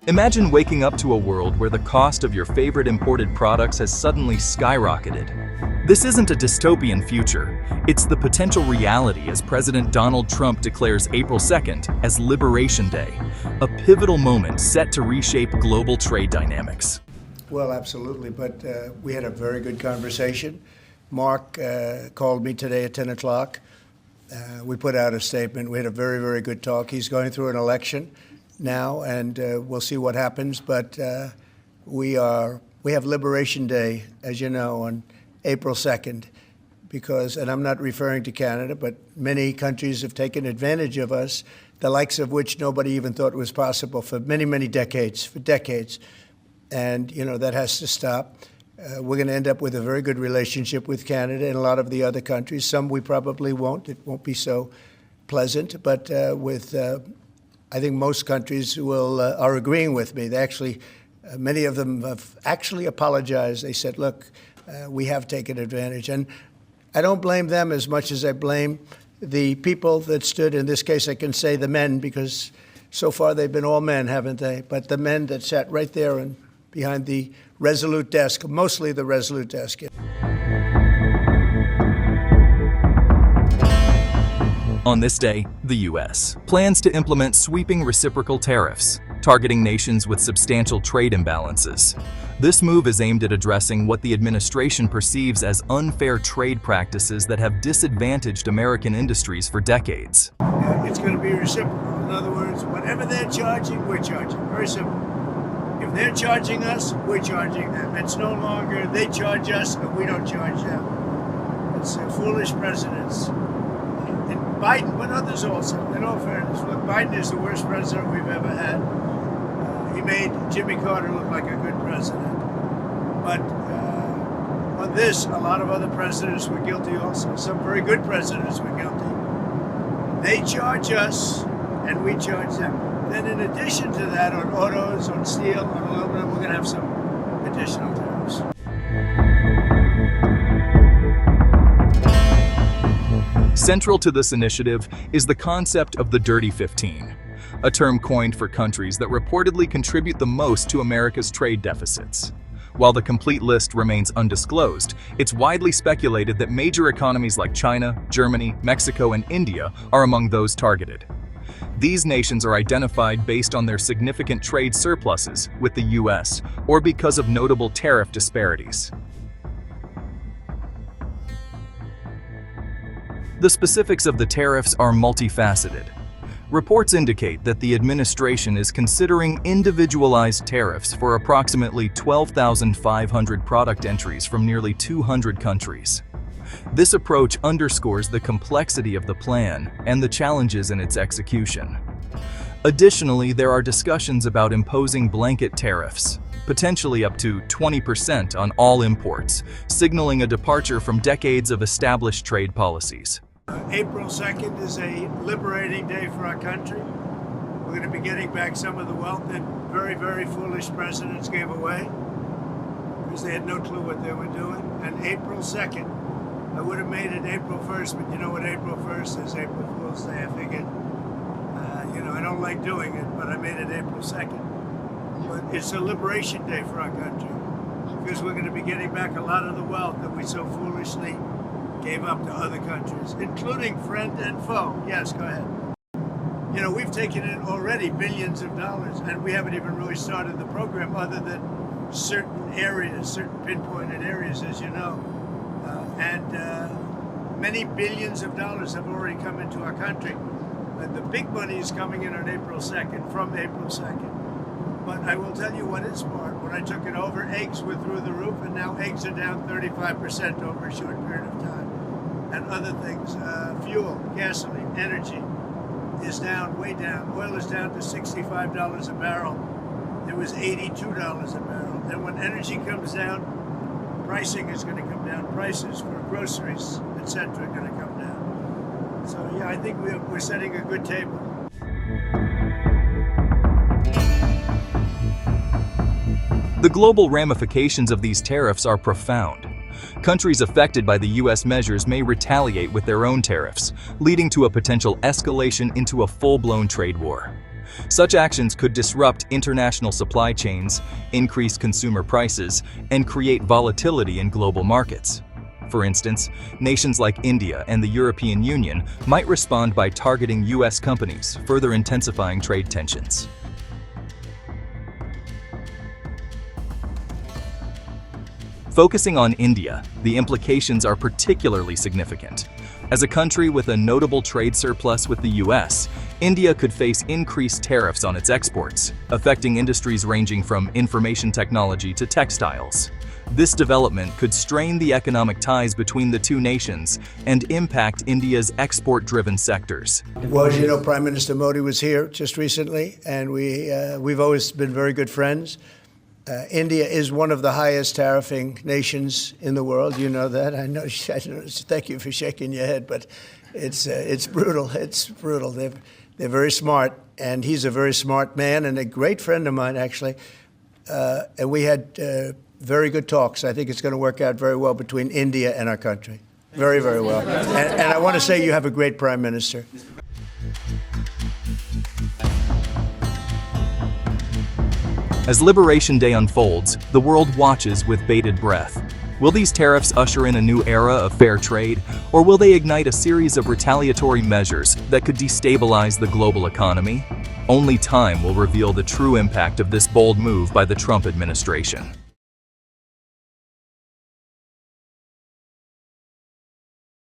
Imagine waking up to a world where the cost of your favorite imported products has suddenly skyrocketed. This isn't a dystopian future, it's the potential reality as President Donald Trump declares April 2nd as Liberation Day, a pivotal moment set to reshape global trade dynamics. Well, absolutely, but we had a very good conversation. Mark called me today at 10 o'clock. We put out a statement. We had a very, very good talk. He's going through an election now, and we'll see what happens. But we have Liberation Day, as you know, on April 2nd, because, and I'm not referring to Canada, but many countries have taken advantage of us, the likes of which nobody even thought was possible for many, many decades, for decades. And, you know, that has to stop. We're going to end up with a very good relationship with Canada and a lot of the other countries. Some we probably won't. It won't be so pleasant. But I think most countries are agreeing with me. They actually, many of them have actually apologized. They said, look, we have taken advantage. And I don't blame them as much as I blame the people that stood, in this case I can say the men, because so far they've been all men, haven't they? But the men that sat right there and behind the Resolute desk, mostly the Resolute desk. On this day, the U.S. plans to implement sweeping reciprocal tariffs, targeting nations with substantial trade imbalances. This move is aimed at addressing what the administration perceives as unfair trade practices that have disadvantaged American industries for decades. It's going to be reciprocal. In other words, whatever they're charging, we're charging. Very simple. If they're charging us, we're charging them. It's no longer they charge us and we don't charge them. It's foolish presidents. And Biden, but others also, in all fairness. Look, Biden is the worst president we've ever had. He made Jimmy Carter look like a good president. But on this, a lot of other presidents were guilty also. Some very good presidents were guilty. They charge us and we charge them. Then in addition to that, on autos, on steel, on aluminum, we're going to have some additional tariffs. Central to this initiative is the concept of the Dirty 15, a term coined for countries that reportedly contribute the most to America's trade deficits. While the complete list remains undisclosed, it's widely speculated that major economies like China, Germany, Mexico, and India are among those targeted. These nations are identified based on their significant trade surpluses with the U.S. or because of notable tariff disparities. The specifics of the tariffs are multifaceted. Reports indicate that the administration is considering individualized tariffs for approximately 12,500 product entries from nearly 200 countries. This approach underscores the complexity of the plan and the challenges in its execution. Additionally, there are discussions about imposing blanket tariffs, potentially up to 20% on all imports, signaling a departure from decades of established trade policies. April 2nd is a liberating day for our country. We're going to be getting back some of the wealth that very, very foolish presidents gave away because they had no clue what they were doing. And April 2nd, I would have made it April 1st, but you know what April 1st is? April Fool's Day. I figured, I don't like doing it, but I made it April 2nd. But it's a liberation day for our country because we're going to be getting back a lot of the wealth that we so foolishly gave up to other countries, including friend and foe. Yes, go ahead. You know, we've taken in already billions of dollars, and we haven't even really started the program other than certain areas, certain pinpointed areas, as you know. Many billions of dollars have already come into our country. The big money is coming in on April 2nd, from April 2nd. But I will tell you what is smart. When I took it over, eggs were through the roof, and now eggs are down 35% over a short period of time. And other things, fuel, gasoline, energy is down, way down. Oil is down to $65 a barrel. It was $82 a barrel. And when energy comes down, pricing is going to come down. Prices for groceries, etc., are going to come down. So yeah, I think we're setting a good table. The global ramifications of these tariffs are profound. Countries affected by the U.S. measures may retaliate with their own tariffs, leading to a potential escalation into a full-blown trade war. Such actions could disrupt international supply chains, increase consumer prices, and create volatility in global markets. For instance, nations like India and the European Union might respond by targeting U.S. companies, further intensifying trade tensions. Focusing on India, the implications are particularly significant. As a country with a notable trade surplus with the U.S., India could face increased tariffs on its exports, affecting industries ranging from information technology to textiles. This development could strain the economic ties between the two nations and impact India's export-driven sectors. Well, as you know, Prime Minister Modi was here just recently, and we've always been very good friends. India is one of the highest tariffing nations in the world. You know that. I know. Thank you for shaking your head, but it's brutal. It's brutal. They're very smart, and he's a very smart man and a great friend of mine, actually. And we had very good talks. I think it's going to work out very well between India and our country. Very, very well. And I want to say you have a great Prime Minister. As Liberation Day unfolds, the world watches with bated breath. Will these tariffs usher in a new era of fair trade, or will they ignite a series of retaliatory measures that could destabilize the global economy? Only time will reveal the true impact of this bold move by the Trump administration.